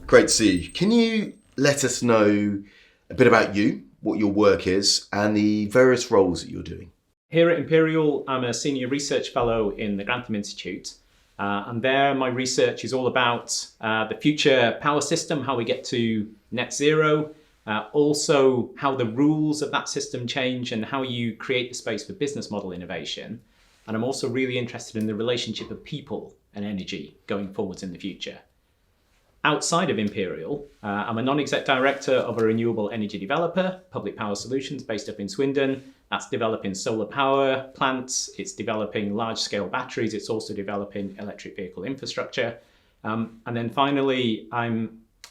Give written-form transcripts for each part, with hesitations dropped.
Great to see you. Can you let us know a bit about you, what your work is, and the various roles that you're doing? Here at Imperial, I'm a senior research fellow in the Grantham Institute. And there my research is all about the future power system, how we get to net zero, also how the rules of that system change and how you create the space for business model innovation. And I'm also really interested in the relationship of people and energy going forwards in the future. Outside of Imperial, I'm a non-exec director of a renewable energy developer, Public Power Solutions, based up in Swindon. That's developing solar power plants, it's developing large-scale batteries, it's also developing electric vehicle infrastructure. And then finally, I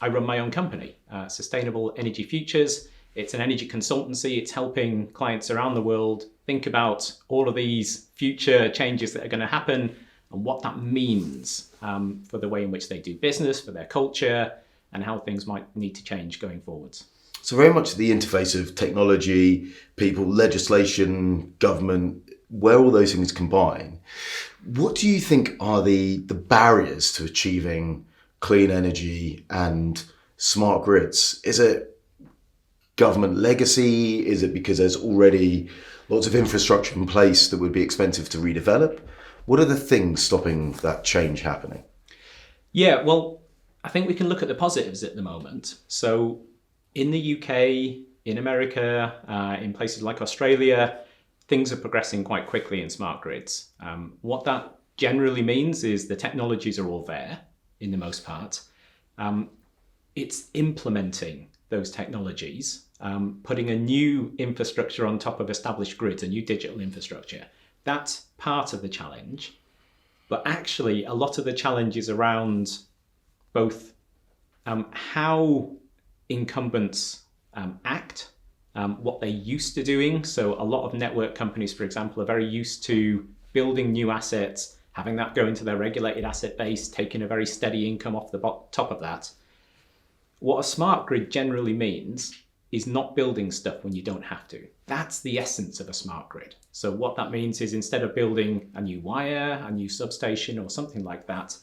run my own company, Sustainable Energy Futures. It's an energy consultancy. It's helping clients around the world think about all of these future changes that are going to happen and what that means for the way in which they do business, for their culture, and how things might need to change going forwards. So very much the interface of technology, people, legislation, government, where all those things combine. What do you think are the barriers to achieving clean energy and smart grids? Is it government legacy? Is it because there's already lots of infrastructure in place that would be expensive to redevelop? What are the things stopping that change happening? Yeah, well, I think we can look at the positives at the moment. So in the UK, in America, in places like Australia, things are progressing quite quickly in smart grids. What that generally means is the technologies are all there, in the most part. It's implementing those technologies, putting a new infrastructure on top of established grids, a new digital infrastructure. That's part of the challenge. But actually, a lot of the challenge is around both how incumbents act, what they're used to doing. So a lot of network companies, for example, are very used to building new assets, having that go into their regulated asset base, taking a very steady income off the top of that. What a smart grid generally means is not building stuff when you don't have to. That's the essence of a smart grid. So what that means is instead of building a new wire, a new substation or something like that,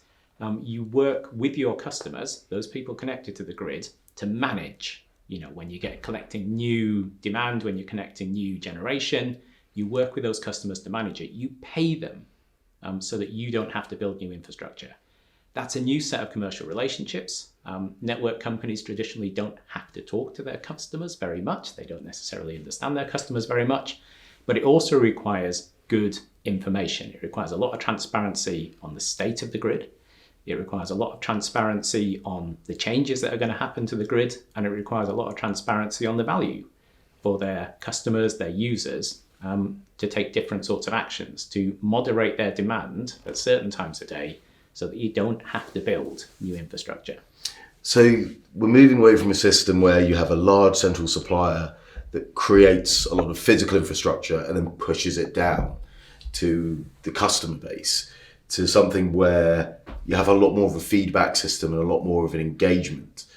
you work with your customers, those people connected to the grid, to manage. When you get collecting new demand, when you're connecting new generation, you work with those customers to manage it. You pay them so that you don't have to build new infrastructure. That's a new set of commercial relationships. Network companies traditionally don't have to talk to their customers very much. They don't necessarily understand their customers very much, but it also requires good information. It requires a lot of transparency on the state of the grid. It requires a lot of transparency on the changes that are going to happen to the grid, and it requires a lot of transparency on the value for their customers, their users, to take different sorts of actions, to moderate their demand at certain times of day so that you don't have to build new infrastructure. So we're moving away from a system where you have a large central supplier that creates a lot of physical infrastructure and then pushes it down to the customer base, to something where you have a lot more of a feedback system and a lot more of an engagement.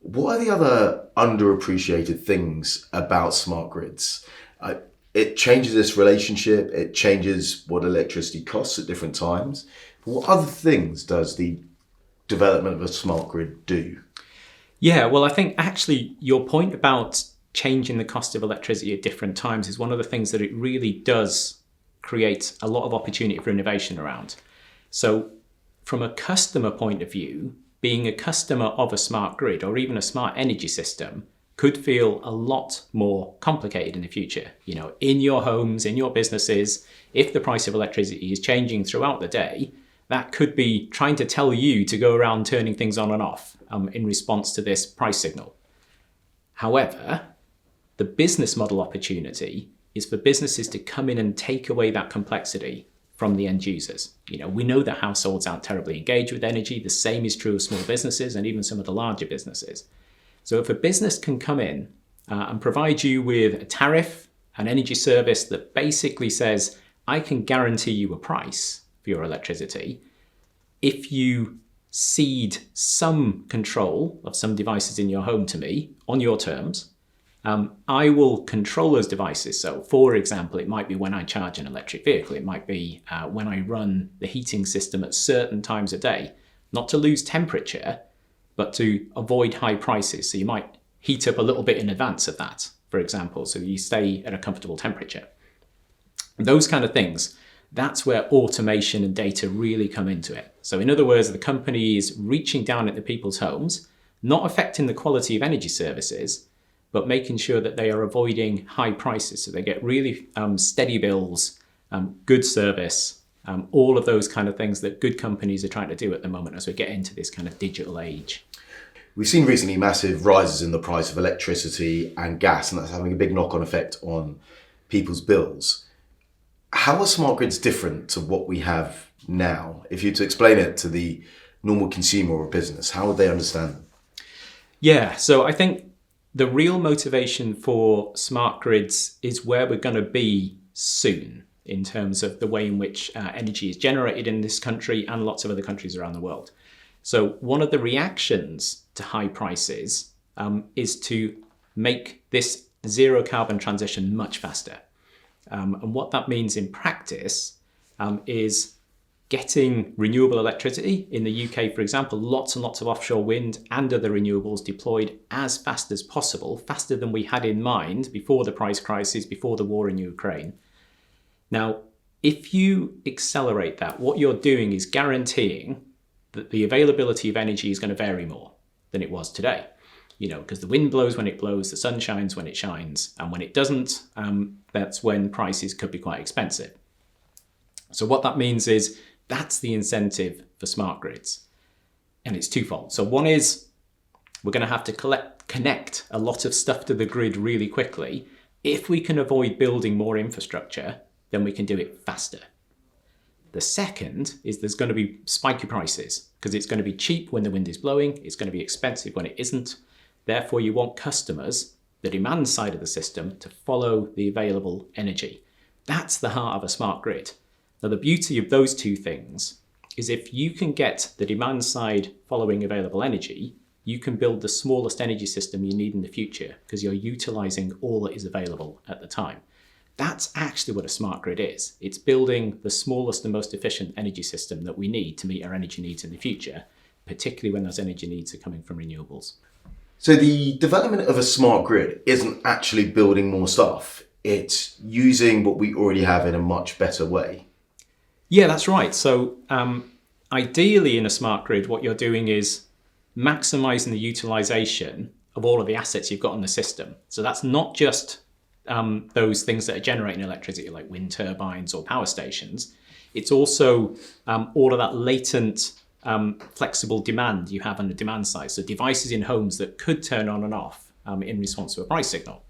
What are the other underappreciated things about smart grids? It changes this relationship, it changes what electricity costs at different times. But what other things does the development of a smart grid do? Yeah, well, I think actually your point about changing the cost of electricity at different times is one of the things that it really does create a lot of opportunity for innovation around. So from a customer point of view, being a customer of a smart grid or even a smart energy system could feel a lot more complicated in the future. In your homes, in your businesses, if the price of electricity is changing throughout the day, that could be trying to tell you to go around turning things on and off in response to this price signal. However, the business model opportunity is for businesses to come in and take away that complexity from the end users. We know that households aren't terribly engaged with energy. The same is true of small businesses and even some of the larger businesses. So if a business can come in and provide you with a tariff, an energy service that basically says, I can guarantee you a price for your electricity, if you cede some control of some devices in your home to me on your terms, I will control those devices. So for example, it might be when I charge an electric vehicle, it might be when I run the heating system at certain times of day, not to lose temperature, but to avoid high prices. So you might heat up a little bit in advance of that, for example, so you stay at a comfortable temperature. Those kind of things, that's where automation and data really come into it. So in other words, the company is reaching down into people's homes, not affecting the quality of energy services, but making sure that they are avoiding high prices. So they get really steady bills, good service, all of those kind of things that good companies are trying to do at the moment as we get into this kind of digital age. We've seen recently massive rises in the price of electricity and gas, and that's having a big knock-on effect on people's bills. How are smart grids different to what we have now? If you were to explain it to the normal consumer or business, how would they understand them? Yeah, so I think the real motivation for smart grids is where we're going to be soon in terms of the way in which energy is generated in this country and lots of other countries around the world. So one of the reactions to high prices is to make this zero carbon transition much faster. And what that means in practice is getting renewable electricity. In the UK, for example, lots and lots of offshore wind and other renewables deployed as fast as possible, faster than we had in mind before the price crisis, before the war in Ukraine. Now, if you accelerate that, what you're doing is guaranteeing that the availability of energy is going to vary more than it was today. Because the wind blows when it blows, the sun shines when it shines, and when it doesn't, that's when prices could be quite expensive. So what that means is that's the incentive for smart grids. And it's twofold. So one is we're going to have to connect a lot of stuff to the grid really quickly. If we can avoid building more infrastructure, then we can do it faster. The second is there's going to be spiky prices because it's going to be cheap when the wind is blowing. It's going to be expensive when it isn't. Therefore, you want customers, the demand side of the system, to follow the available energy. That's the heart of a smart grid. Now, the beauty of those two things is if you can get the demand side following available energy, you can build the smallest energy system you need in the future because you're utilizing all that is available at the time. That's actually what a smart grid is. It's building the smallest and most efficient energy system that we need to meet our energy needs in the future, particularly when those energy needs are coming from renewables. So the development of a smart grid isn't actually building more stuff. It's using what we already have in a much better way. Yeah, that's right. So ideally in a smart grid, what you're doing is maximizing the utilization of all of the assets you've got in the system. So that's not just those things that are generating electricity like wind turbines or power stations. It's also all of that latent flexible demand you have on the demand side. So devices in homes that could turn on and off in response to a price signal.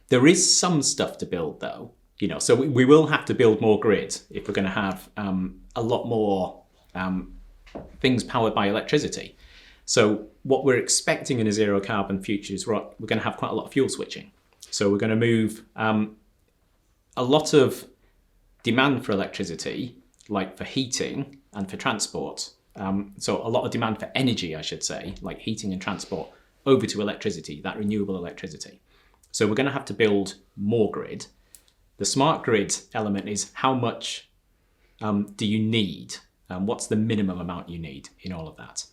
There is some stuff to build though, so we will have to build more grids if we're going to have a lot more things powered by electricity. So what we're expecting in a zero carbon future is we're going to have quite a lot of fuel switching. So we're going to move a lot of demand for electricity, like for heating and for transport. So a lot of demand for energy, I should say, like heating and transport, over to electricity, that renewable electricity. So we're going to have to build more grid. The smart grid element is how much do you need? What's the minimum amount you need in all of that?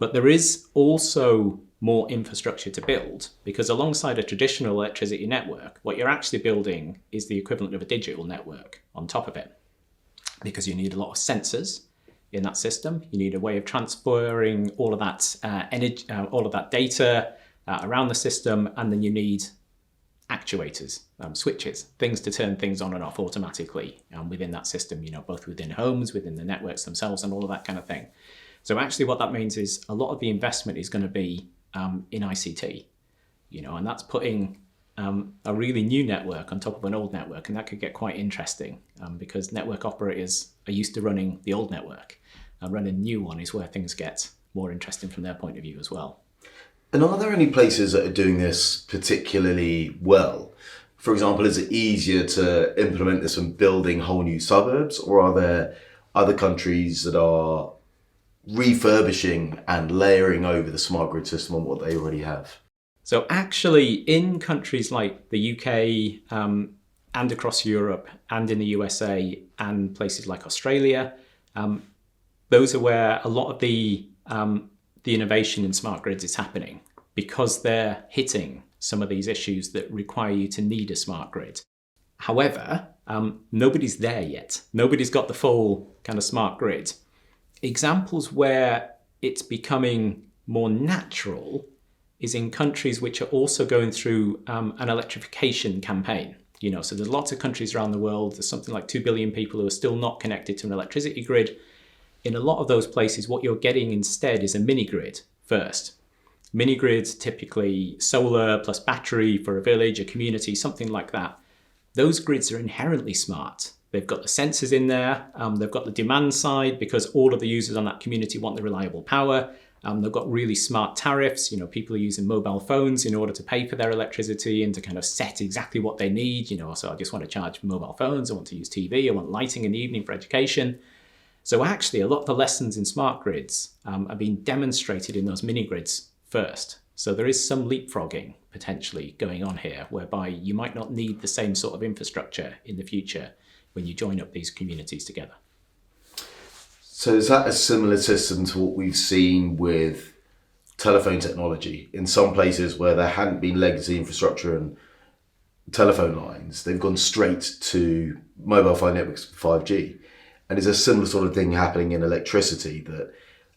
But there is also more infrastructure to build because alongside a traditional electricity network, what you're actually building is the equivalent of a digital network on top of it because you need a lot of sensors in that system. You need a way of transferring all of that energy, all of that data around the system, and then you need actuators, switches, things to turn things on and off automatically within that system, both within homes, within the networks themselves, and all of that kind of thing. So actually what that means is a lot of the investment is going to be in ICT, and that's putting a really new network on top of an old network, and that could get quite interesting because network operators are used to running the old network, and running a new one is where things get more interesting from their point of view as well. And are there any places that are doing this particularly well? For example, is it easier to implement this when building whole new suburbs, or are there other countries that are refurbishing and layering over the smart grid system on what they already have? So actually in countries like the UK and across Europe and in the USA and places like Australia, those are where a lot of the the innovation in smart grids is happening, because they're hitting some of these issues that require you to need a smart grid. However, nobody's there yet. Nobody's got the full kind of smart grid. Examples where it's becoming more natural is in countries which are also going through an electrification campaign. So there's lots of countries around the world. There's something like 2 billion people who are still not connected to an electricity grid. In a lot of those places, what you're getting instead is a mini grid first. Mini grids, typically solar plus battery for a village, a community, something like that. Those grids are inherently smart. They've got the sensors in there. They've got the demand side because all of the users on that community want the reliable power. They've got really smart tariffs. People are using mobile phones in order to pay for their electricity and to kind of set exactly what they need. So I just want to charge mobile phones. I want to use TV. I want lighting in the evening for education. So actually, a lot of the lessons in smart grids are being demonstrated in those mini grids first. So there is some leapfrogging potentially going on here, whereby you might not need the same sort of infrastructure in the future when you join up these communities together. So is that a similar system to what we've seen with telephone technology? In some places where there hadn't been legacy infrastructure and telephone lines, they've gone straight to mobile phone networks, 5G. And is a similar sort of thing happening in electricity, that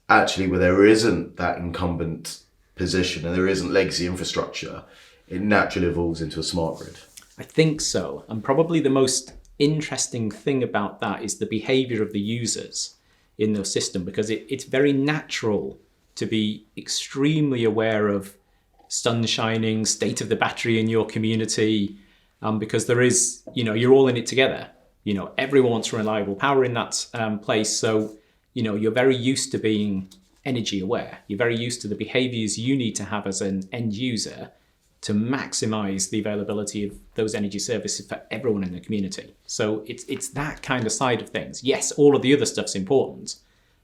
actually where there isn't that incumbent position and there isn't legacy infrastructure, it naturally evolves into a smart grid? I think so. And probably the most interesting thing about that is the behavior of the users in the system, because it's very natural to be extremely aware of sun shining, state of the battery in your community, because there is, you're all in it together. Everyone wants reliable power in that place. So, you're very used to being energy aware. You're very used to the behaviors you need to have as an end user to maximize the availability of those energy services for everyone in the community. So it's that kind of side of things. Yes, all of the other stuff's important.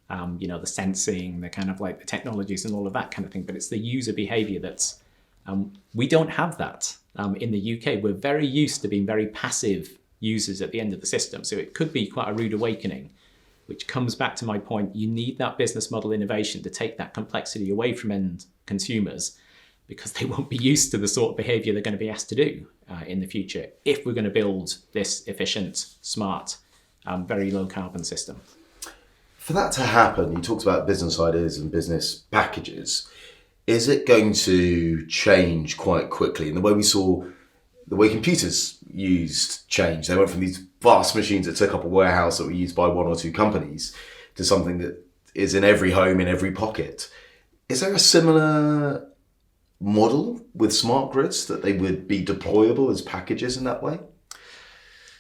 The sensing, the kind of like the technologies and all of that kind of thing, but it's the user behavior that's, we don't have that in the UK. We're very used to being very passive users at the end of the system. So it could be quite a rude awakening, which comes back to my point. You need that business model innovation to take that complexity away from end consumers, because they won't be used to the sort of behavior they're going to be asked to do in the future if we're going to build this efficient, smart, very low carbon system. For that to happen, you talked about business ideas and business packages. Is it going to change quite quickly? And the way computers used change. They went from these vast machines that took up a warehouse that were used by one or two companies to something that is in every home, in every pocket. Is there a similar model with smart grids, that they would be deployable as packages in that way?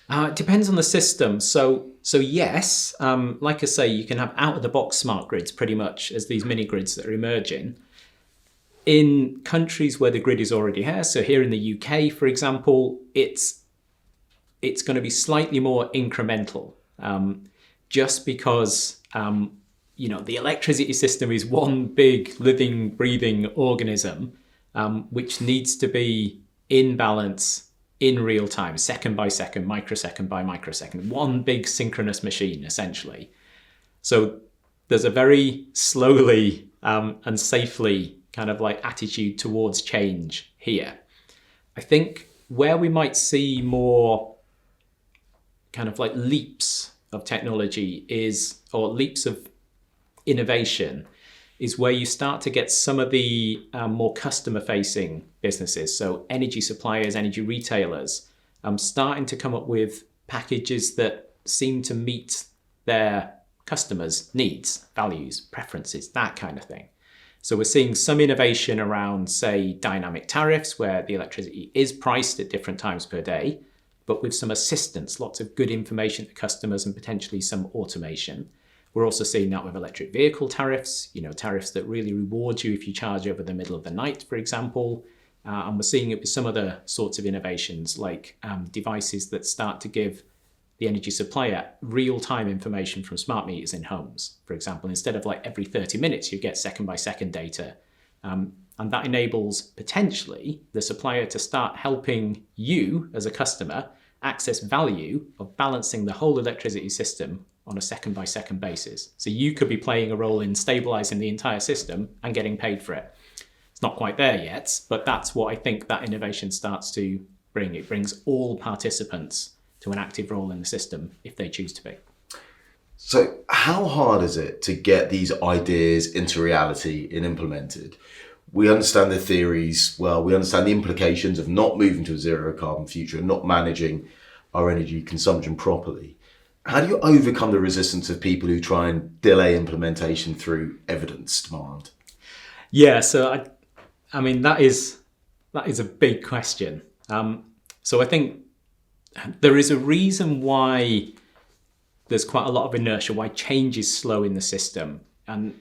It depends on the system. So yes, like I say, you can have out-of-the-box smart grids pretty much as these mini grids that are emerging. In countries where the grid is already here, so here in the UK, for example, it's going to be slightly more incremental, just because the electricity system is one big living, breathing organism, which needs to be in balance in real time, second by second, microsecond by microsecond, one big synchronous machine, essentially. So there's a very slowly and safely kind of like attitude towards change here. I think where we might see more kind of like leaps of technology or leaps of innovation, is where you start to get some of the more customer-facing businesses, so energy suppliers, energy retailers, starting to come up with packages that seem to meet their customers' needs, values, preferences, that kind of thing. So we're seeing some innovation around, say, dynamic tariffs, where the electricity is priced at different times per day, but with some assistance, lots of good information to customers and potentially some automation. We're also seeing that with electric vehicle tariffs, tariffs that really reward you if you charge over the middle of the night, for example. And we're seeing it with some other sorts of innovations, like devices that start to give the energy supplier real-time information from smart meters in homes, for example. Instead of like every 30 minutes, you get second-by-second data. And that enables potentially the supplier to start helping you as a customer access value of balancing the whole electricity system on a second by second basis. So you could be playing a role in stabilizing the entire system and getting paid for it. It's not quite there yet, but that's what I think that innovation starts to bring. It brings all participants to an active role in the system if they choose to be. So how hard is it to get these ideas into reality and implemented? We understand the theories well, we understand the implications of not moving to a zero carbon future and not managing our energy consumption properly. How do you overcome the resistance of people who try and delay implementation through evidence demand? Yeah, so I mean, that is a big question. So I think there is a reason why there's quite a lot of inertia, why change is slow in the system. And,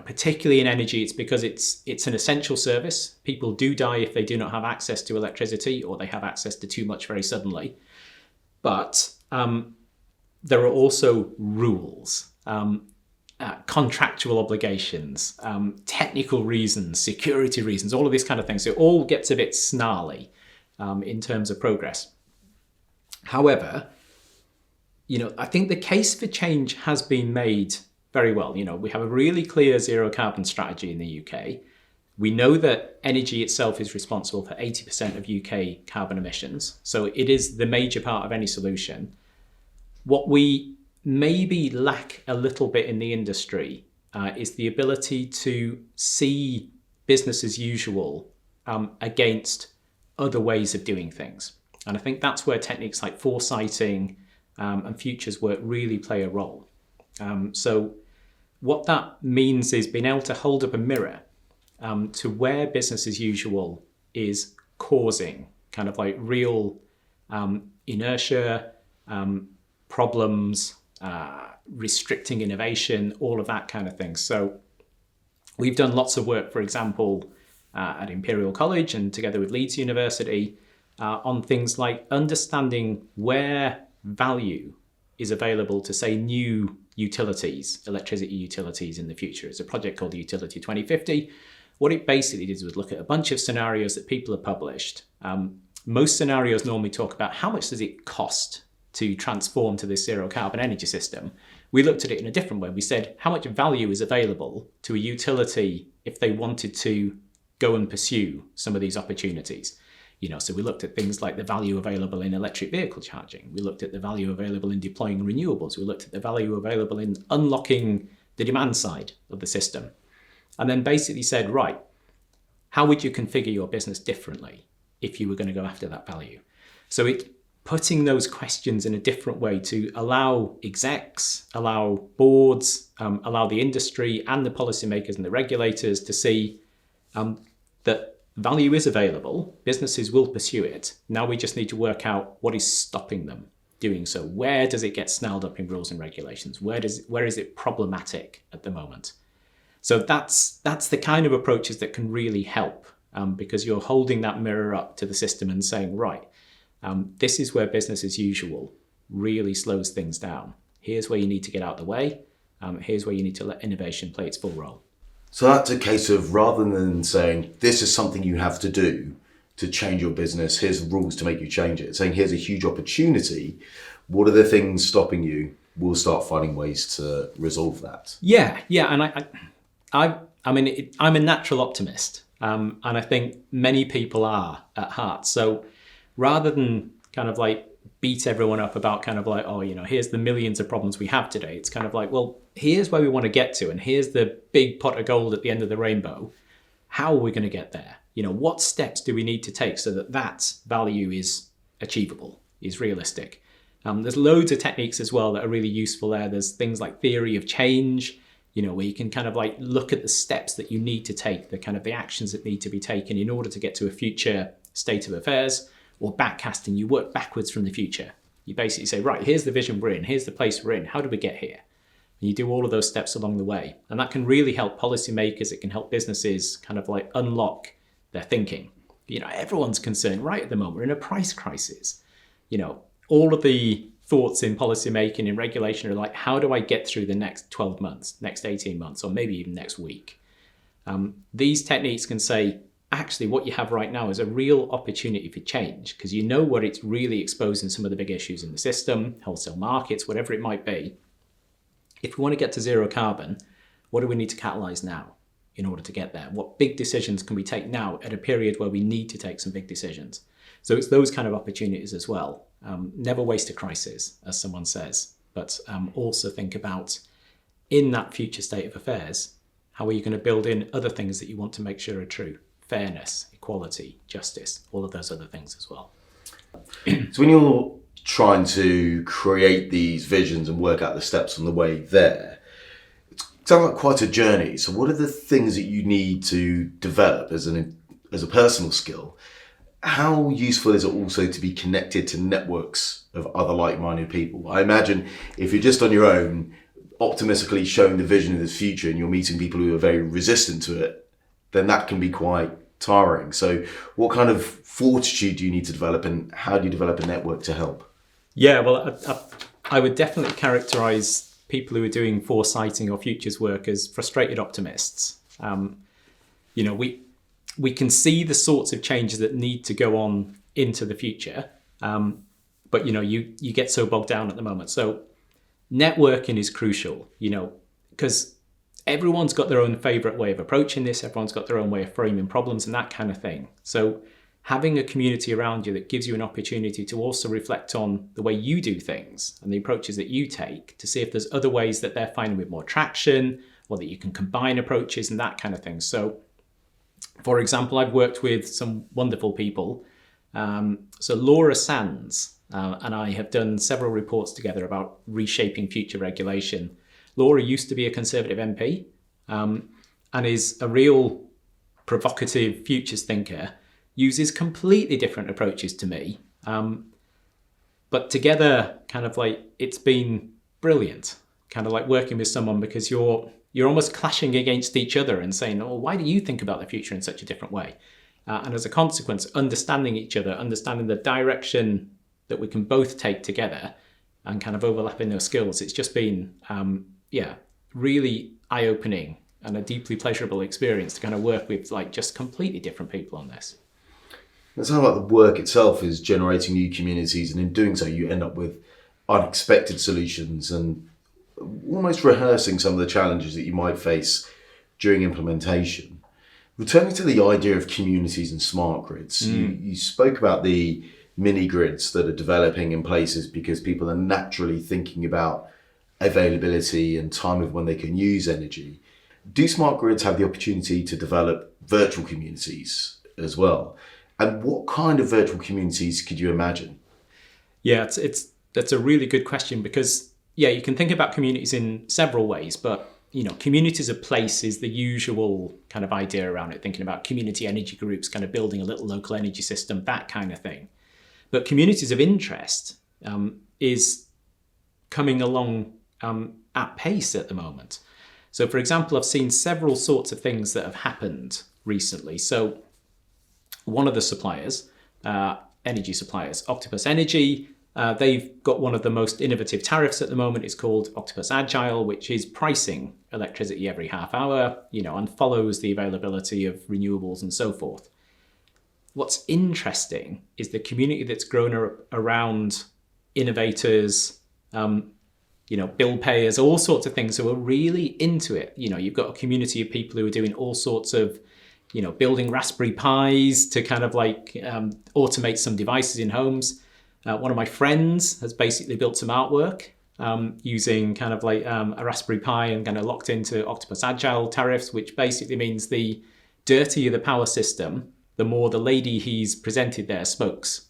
particularly in energy, it's because it's an essential service. People do die if they do not have access to electricity or they have access to too much very suddenly. But there are also rules, contractual obligations, technical reasons, security reasons, all of these kind of things. So it all gets a bit snarly in terms of progress. However, I think the case for change has been made very well. We have a really clear zero carbon strategy in the UK. We know that energy itself is responsible for 80% of UK carbon emissions. So it is the major part of any solution. What we maybe lack a little bit in the industry is the ability to see business as usual against other ways of doing things. And I think that's where techniques like foresighting and futures work really play a role. So what that means is being able to hold up a mirror to where business as usual is causing kind of like real inertia, problems, restricting innovation, all of that kind of thing. So we've done lots of work, for example, at Imperial College and together with Leeds University on things like understanding where value is available to, say, new utilities, electricity utilities in the future. It's a project called Utility 2050. What it basically did was look at a bunch of scenarios that people have published. Most scenarios normally talk about how much does it cost to transform to this zero carbon energy system. We looked at it in a different way. We said how much value is available to a utility if they wanted to go and pursue some of these opportunities. So we looked at things like the value available in electric vehicle charging. We looked at the value available in deploying renewables. We looked at the value available in unlocking the demand side of the system. And then basically said, right, how would you configure your business differently if you were going to go after that value? So it putting those questions in a different way to allow execs, allow boards, allow the industry and the policymakers and the regulators to see that value is available, businesses will pursue it. Now we just need to work out what is stopping them doing so. Where does it get snarled up in rules and regulations? Where is it problematic at the moment? So that's the kind of approaches that can really help because you're holding that mirror up to the system and saying, right, this is where business as usual really slows things down. Here's where you need to get out of the way. Here's where you need to let innovation play its full role. So that's a case of rather than saying, this is something you have to do to change your business, here's rules to make you change it, saying here's a huge opportunity, what are the things stopping you? We'll start finding ways to resolve that. Yeah. And I'm a natural optimist. And I think many people are at heart. So rather than kind of like beat everyone up about kind of like, oh, here's the millions of problems we have today. It's kind of like, well, here's where we want to get to. And here's the big pot of gold at the end of the rainbow. How are we going to get there? What steps do we need to take so that value is achievable, is realistic? There's loads of techniques as well that are really useful there. There's things like theory of change, where you can kind of like look at the steps that you need to take, the kind of the actions that need to be taken in order to get to a future state of affairs. Or backcasting, you work backwards from the future. You basically say, right, here's the vision we're in, here's the place we're in, how do we get here? And you do all of those steps along the way. And that can really help policymakers, it can help businesses kind of like unlock their thinking. Everyone's concerned right at the moment, we're in a price crisis. All of the thoughts in policymaking and regulation are like, how do I get through the next 12 months, next 18 months, or maybe even next week? These techniques can say, actually what you have right now is a real opportunity for change because what it's really exposing some of the big issues in the system, wholesale markets, whatever it might be. if we want to get to zero carbon, what do we need to catalyse now in order to get there? What big decisions can we take now at a period where we need to take some big decisions? So it's those kind of opportunities as well. Never waste a crisis, as someone says, but also think about, in that future state of affairs, how are you going to build in other things that you want to make sure are true? Fairness, equality, justice, all of those other things as well. So when you're trying to create these visions and work out the steps on the way there, it sounds like quite a journey. So what are the things that you need to develop as a personal skill? How useful is it also to be connected to networks of other like-minded people? I imagine if you're just on your own, optimistically showing the vision of this future, and you're meeting people who are very resistant to it, then that can be quite tiring. So what kind of fortitude do you need to develop, and how do you develop a network to help? Yeah, well, I would definitely characterise people who are doing foresighting or futures work as frustrated optimists. We can see the sorts of changes that need to go on into the future, but you get so bogged down at the moment. So networking is crucial, because everyone's got their own favourite way of approaching this. Everyone's got their own way of framing problems and that kind of thing. So having a community around you that gives you an opportunity to also reflect on the way you do things and the approaches that you take, to see if there's other ways that they're finding with more traction, or that you can combine approaches and that kind of thing. So, for example, I've worked with some wonderful people. So Laura Sands and I have done several reports together about reshaping future regulation. Laura used to be a Conservative MP and is a real provocative futures thinker, uses completely different approaches to me. But together, it's been brilliant, working with someone, because you're almost clashing against each other and saying, oh, why do you think about the future in such a different way? And as a consequence, understanding each other, understanding the direction that we can both take together and overlapping those skills. It's just been, really eye-opening and a deeply pleasurable experience to work with just completely different people on this. It sounds like the work itself is generating new communities, and in doing so, you end up with unexpected solutions and almost rehearsing some of the challenges that you might face during implementation. Returning to the idea of communities and smart grids, you spoke about the mini grids that are developing in places because people are naturally thinking about availability and time of when they can use energy. Do smart grids have the opportunity to develop virtual communities as well? And what kind of virtual communities could you imagine? Yeah, that's a really good question, because you can think about communities in several ways, but communities of place is the usual idea around it, thinking about community energy groups, building a little local energy system, that kind of thing. But communities of interest is coming along at pace at the moment. So, for example, I've seen several sorts of things that have happened recently. So one of the suppliers, energy suppliers, Octopus Energy, they've got one of the most innovative tariffs at the moment. It's called Octopus Agile, which is pricing electricity every half hour, and follows the availability of renewables and so forth. What's interesting is the community that's grown around innovators, bill payers, all sorts of things who are really into it. You've got a community of people who are doing all sorts of, building Raspberry Pis to automate some devices in homes. One of my friends has basically built some artwork using a Raspberry Pi and locked into Octopus Agile tariffs, which basically means the dirtier the power system, the more the lady he's presented there smokes.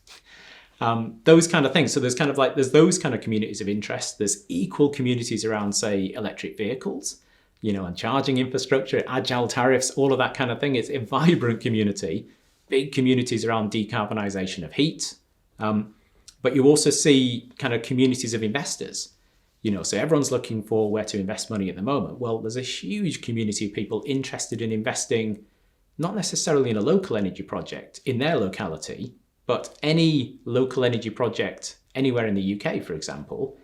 Those kind of things. So there's there's those kind of communities of interest. There's equal communities around, say, electric vehicles, and charging infrastructure, agile tariffs, all of that kind of thing. It's a vibrant community, big communities around decarbonisation of heat. But you also see communities of investors, so everyone's looking for where to invest money at the moment. Well, there's a huge community of people interested in investing, not necessarily in a local energy project in their locality, but any local energy project anywhere in the UK, for example,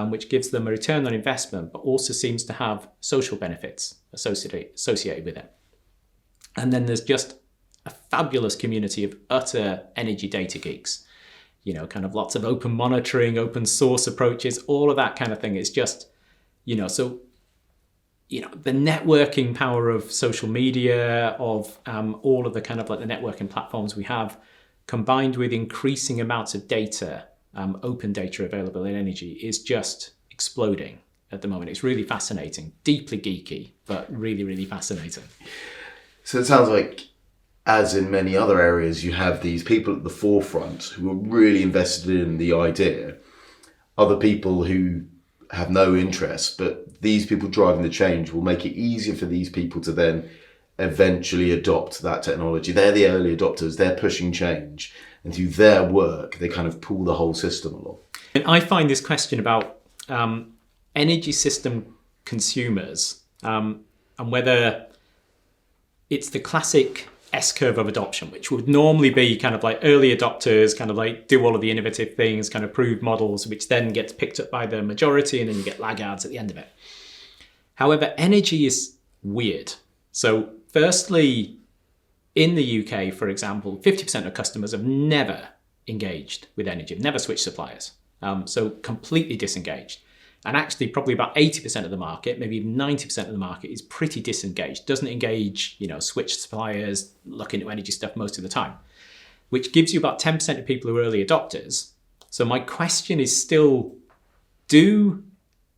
which gives them a return on investment, but also seems to have social benefits associated with it. And then there's just a fabulous community of utter energy data geeks, lots of open monitoring, open source approaches, all of that kind of thing. It's just, So the networking power of social media, of all of the kind of like the networking platforms we have, combined with increasing amounts of data, open data available in energy, is just exploding at the moment. It's really fascinating, deeply geeky, but really, really fascinating. So it sounds like, as in many other areas, you have these people at the forefront who are really invested in the idea, other people who have no interest, but these people driving the change will make it easier for these people to then eventually adopt that technology. They're the early adopters, they're pushing change, and through their work, they kind of pull the whole system along. And I find this question about energy system consumers and whether it's the classic S-curve of adoption, which would normally be kind of like early adopters, kind of like do all of the innovative things, kind of prove models, which then gets picked up by the majority, and then you get laggards at the end of it. However, energy is weird. So firstly, in the UK, for example, 50% of customers have never engaged with energy, have never switched suppliers. So completely disengaged. And actually probably about 80% of the market, maybe even 90% of the market is pretty disengaged, doesn't engage, switch suppliers, look into energy stuff most of the time, which gives you about 10% of people who are early adopters. So my question is still, do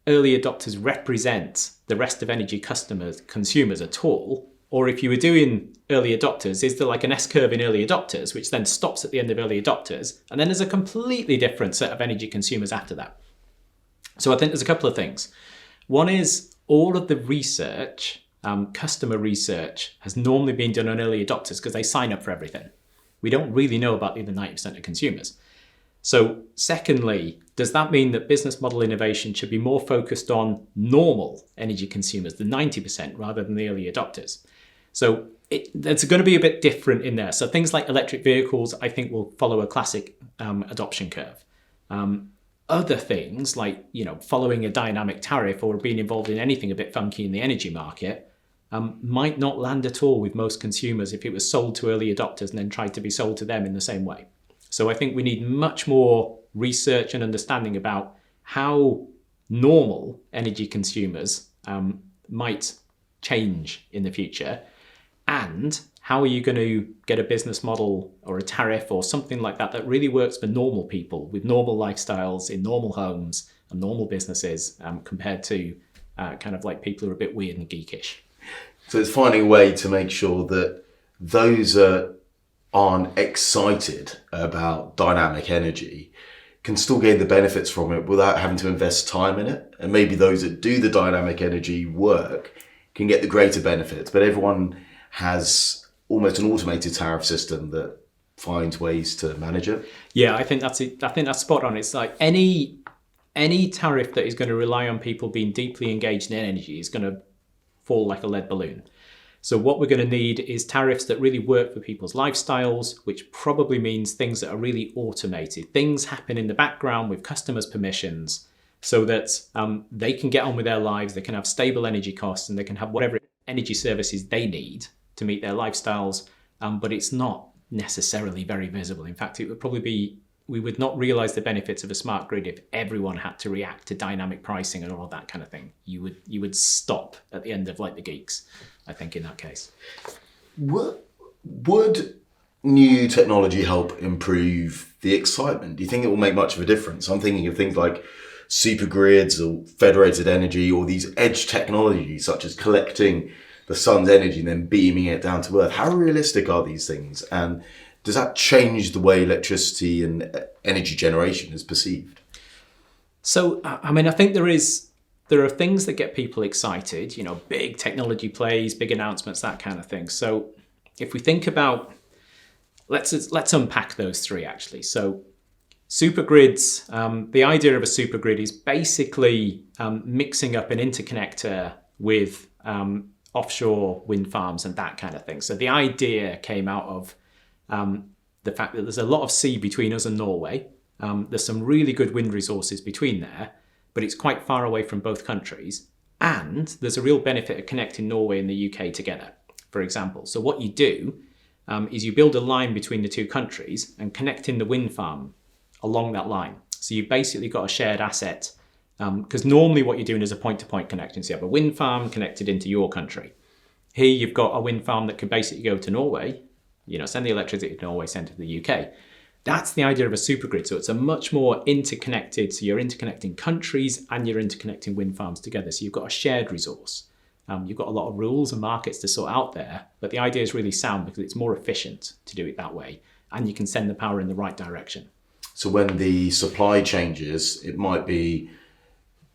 early adopters represent the rest of energy consumers at all? Or if you were doing early adopters, is there like an S-curve in early adopters, which then stops at the end of early adopters, and then there's a completely different set of energy consumers after that? So I think there's a couple of things. One is all of the research, customer research, has normally been done on early adopters because they sign up for everything. We don't really know about the other 90% of consumers. So secondly, does that mean that business model innovation should be more focused on normal energy consumers, the 90%, rather than the early adopters? So it's going to be a bit different in there. So things like electric vehicles, I think, will follow a classic adoption curve. Other things like, following a dynamic tariff or being involved in anything a bit funky in the energy market might not land at all with most consumers if it was sold to early adopters and then tried to be sold to them in the same way. So I think we need much more research and understanding about how normal energy consumers might change in the future, and how are you going to get a business model or a tariff or something like that that really works for normal people with normal lifestyles in normal homes and normal businesses compared to kind of like people who are a bit weird and geekish. So it's finding a way to make sure that those aren't excited about dynamic energy can still gain the benefits from it without having to invest time in it. And maybe those that do the dynamic energy work can get the greater benefits, but everyone has almost an automated tariff system that finds ways to manage it. Yeah, I think that's it. I think that's spot on. It's like any tariff that is going to rely on people being deeply engaged in energy is going to fall like a lead balloon. So what we're going to need is tariffs that really work for people's lifestyles, which probably means things that are really automated. Things happen in the background with customers' permissions so that they can get on with their lives, they can have stable energy costs, and they can have whatever energy services they need to meet their lifestyles, but it's not necessarily very visible. In fact, it would probably be, we would not realize the benefits of a smart grid if everyone had to react to dynamic pricing and all that kind of thing. You would stop at the end of like the geeks, I think, in that case. Would new technology help improve the excitement? Do you think it will make much of a difference? I'm thinking of things like super grids or federated energy, or these edge technologies such as collecting the sun's energy and then beaming it down to Earth. How realistic are these things? And does that change the way electricity and energy generation is perceived? So, I mean, I think there are things that get people excited, big technology plays, big announcements, that kind of thing. So if we think about, let's unpack those three actually. So super grids, the idea of a super grid is basically mixing up an interconnector with offshore wind farms and that kind of thing. So the idea came out of the fact that there's a lot of sea between us and Norway. There's some really good wind resources between there, but it's quite far away from both countries. And there's a real benefit of connecting Norway and the UK together, for example. So what you do is you build a line between the two countries and connecting the wind farm along that line. So you've basically got a shared asset Because normally what you're doing is a point-to-point connection. So you have a wind farm connected into your country. Here you've got a wind farm that could basically go to Norway, send the electricity to Norway, send it to the UK. That's the idea of a supergrid. So it's a much more interconnected, so you're interconnecting countries and you're interconnecting wind farms together. So you've got a shared resource. You've got a lot of rules and markets to sort out there, but the idea is really sound because it's more efficient to do it that way. And you can send the power in the right direction. So when the supply changes, it might be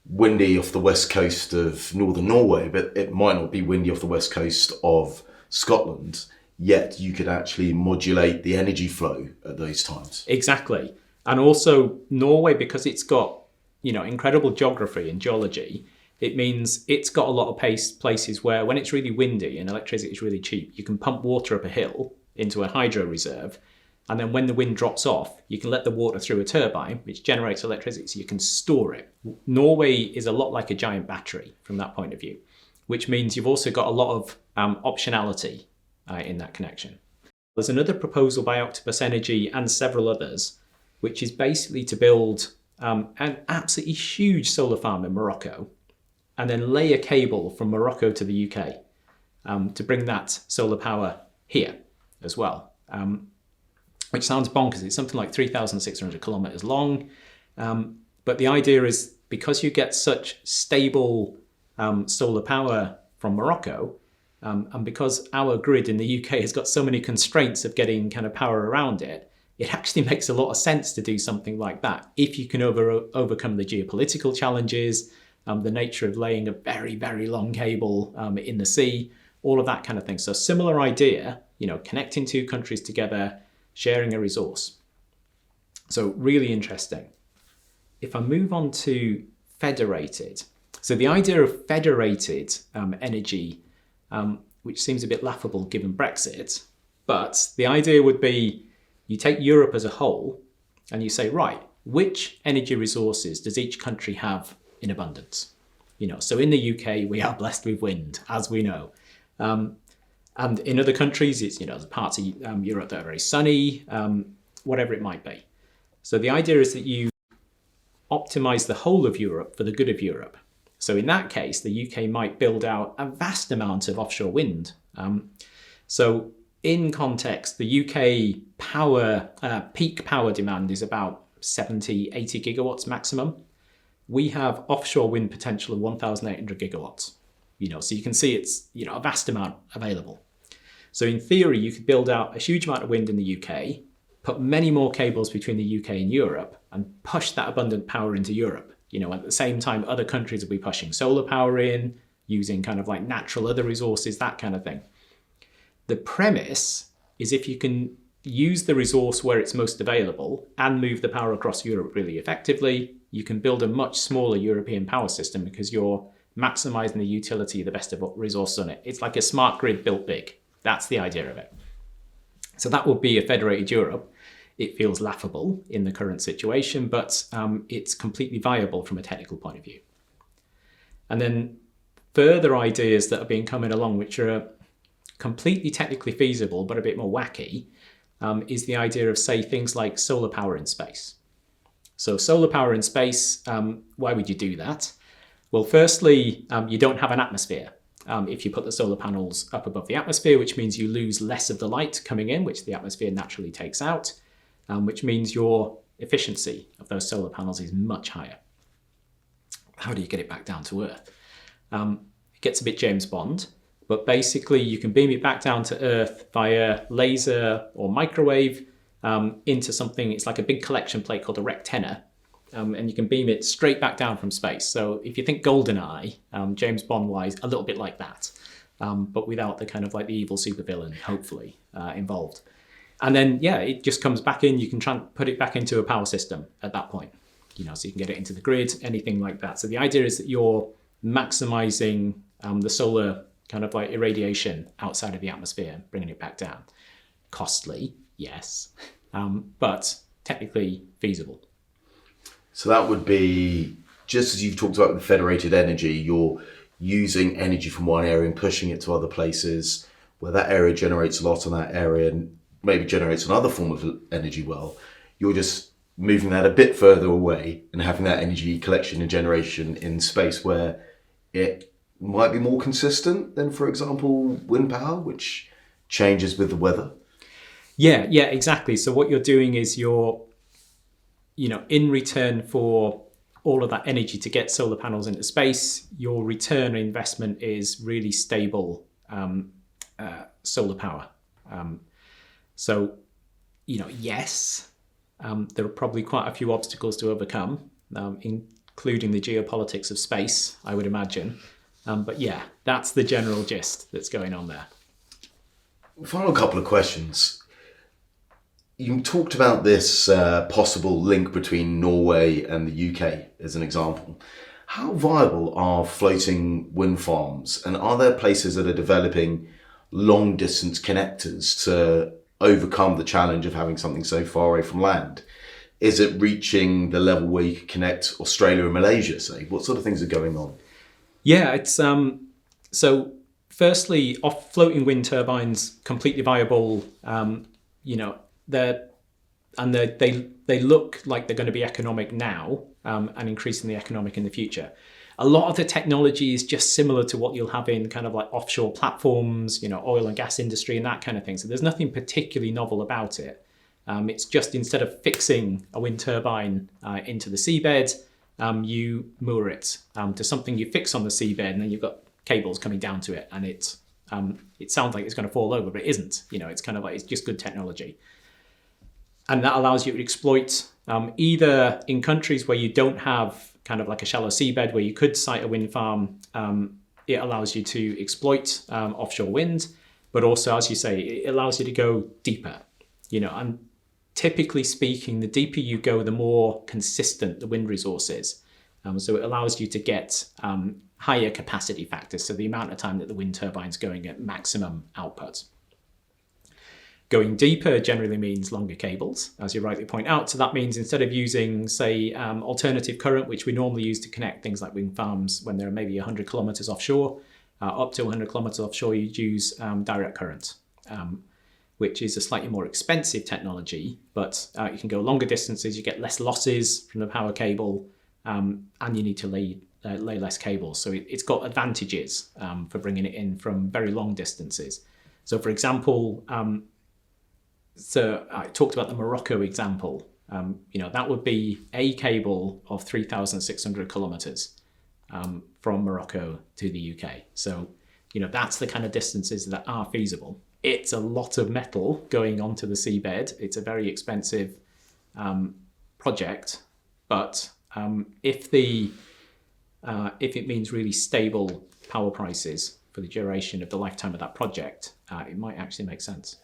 windy off the west coast of northern Norway, but it might not be windy off the west coast of Scotland. Yet you could actually modulate the energy flow at those times. Exactly. And also Norway, because it's got, incredible geography and geology, it means it's got a lot of places where when it's really windy and electricity is really cheap, you can pump water up a hill into a hydro reserve. And then when the wind drops off, you can let the water through a turbine, which generates electricity, so you can store it. Norway is a lot like a giant battery from that point of view, which means you've also got a lot of optionality in that connection. There's another proposal by Octopus Energy and several others, which is basically to build an absolutely huge solar farm in Morocco and then lay a cable from Morocco to the UK to bring that solar power here as well, which sounds bonkers. It's something like 3,600 kilometers long. But the idea is because you get such stable solar power from Morocco, and because our grid in the UK has got so many constraints of getting kind of power around it, it actually makes a lot of sense to do something like that if you can overcome the geopolitical challenges, the nature of laying a very, very long cable in the sea, all of that kind of thing. So similar idea, connecting two countries together, sharing a resource. So really interesting. If I move on to federated, so the idea of federated energy, which seems a bit laughable given Brexit, but the idea would be you take Europe as a whole and you say, right, which energy resources does each country have in abundance? So in the UK, we are blessed with wind, as we know. And in other countries, it's, there's parts of Europe that are very sunny, whatever it might be. So the idea is that you optimize the whole of Europe for the good of Europe. So in that case, the UK might build out a vast amount of offshore wind. So in context, the UK peak power demand is about 70, 80 gigawatts maximum. We have offshore wind potential of 1,800 gigawatts. So you can see it's, a vast amount available. So in theory, you could build out a huge amount of wind in the UK, put many more cables between the UK and Europe, and push that abundant power into Europe. At the same time, other countries will be pushing solar power in, using kind of like natural other resources, that kind of thing. The premise is if you can use the resource where it's most available and move the power across Europe really effectively, you can build a much smaller European power system because you're maximizing the utility of the best of resources on it. It's like a smart grid built big. That's the idea of it. So that would be a federated Europe. It feels laughable in the current situation, but it's completely viable from a technical point of view. And then further ideas that have been coming along, which are completely technically feasible, but a bit more wacky, is the idea of, say, things like solar power in space. So solar power in space, why would you do that? Well, firstly, you don't have an atmosphere if you put the solar panels up above the atmosphere, which means you lose less of the light coming in, which the atmosphere naturally takes out, which means your efficiency of those solar panels is much higher. How do you get it back down to Earth? It gets a bit James Bond, but basically you can beam it back down to Earth via laser or microwave into something. It's like a big collection plate called a rectenna. And you can beam it straight back down from space. So if you think GoldenEye, James Bond-wise, a little bit like that, but without the kind of like the evil supervillain, hopefully, involved. And then, it just comes back in. You can put it back into a power system at that point, so you can get it into the grid, anything like that. So the idea is that you're maximizing the solar kind of like irradiation outside of the atmosphere, bringing it back down. Costly, yes, but technically feasible. So that would be, just as you've talked about with federated energy, you're using energy from one area and pushing it to other places where that area generates a lot on that area and maybe generates another form of energy well. You're just moving that a bit further away and having that energy collection and generation in space where it might be more consistent than, for example, wind power, which changes with the weather? Yeah, exactly. So what you're doing is in return for all of that energy to get solar panels into space, your return on investment is really stable solar power. Yes, there are probably quite a few obstacles to overcome, including the geopolitics of space, I would imagine. But yeah, that's the general gist that's going on there. Final couple of questions. You talked about this possible link between Norway and the UK as an example. How viable are floating wind farms, and are there places that are developing long distance connectors to overcome the challenge of having something so far away from land? Is it reaching the level where you could connect Australia and Malaysia, say? What sort of things are going on? Yeah, it's so firstly, off floating wind turbines, completely viable. They look like they're going to be economic now, and increasingly economic in the future. A lot of the technology is just similar to what you'll have in kind of like offshore platforms, oil and gas industry and that kind of thing. So there's nothing particularly novel about it. It's just instead of fixing a wind turbine into the seabed, you moor it to something you fix on the seabed, and then you've got cables coming down to it, and it sounds like it's going to fall over, but it isn't. It's kind of like, it's just good technology. And that allows you to exploit either in countries where you don't have kind of like a shallow seabed where you could site a wind farm. It allows you to exploit offshore wind, but also, as you say, it allows you to go deeper. And typically speaking, the deeper you go, the more consistent the wind resource is. So it allows you to get higher capacity factors, so the amount of time that the wind turbine's going at maximum output. Going deeper generally means longer cables, as you rightly point out. So that means instead of using, say, alternative current, which we normally use to connect things like wind farms when they're maybe 100 kilometers offshore, up to 100 kilometers offshore, you'd use direct current, which is a slightly more expensive technology, but you can go longer distances, you get less losses from the power cable, and you need to lay less cables. So it's got advantages for bringing it in from very long distances. So for example, so I talked about the Morocco example. That would be a cable of 3,600 kilometers from Morocco to the UK. So, that's the kind of distances that are feasible. It's a lot of metal going onto the seabed. It's a very expensive project, but if it means really stable power prices for the duration of the lifetime of that project, it might actually make sense.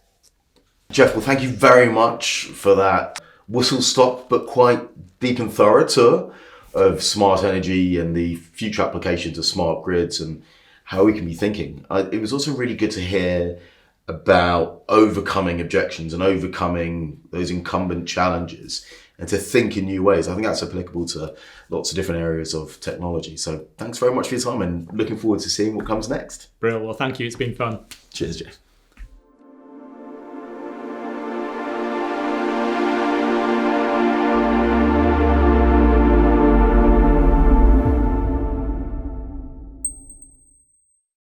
Jeff, well, thank you very much for that whistle-stop but quite deep and thorough tour of smart energy and the future applications of smart grids and how we can be thinking. It was also really good to hear about overcoming objections and overcoming those incumbent challenges and to think in new ways. I think that's applicable to lots of different areas of technology. So thanks very much for your time, and looking forward to seeing what comes next. Brilliant. Well, thank you. It's been fun. Cheers, Jeff.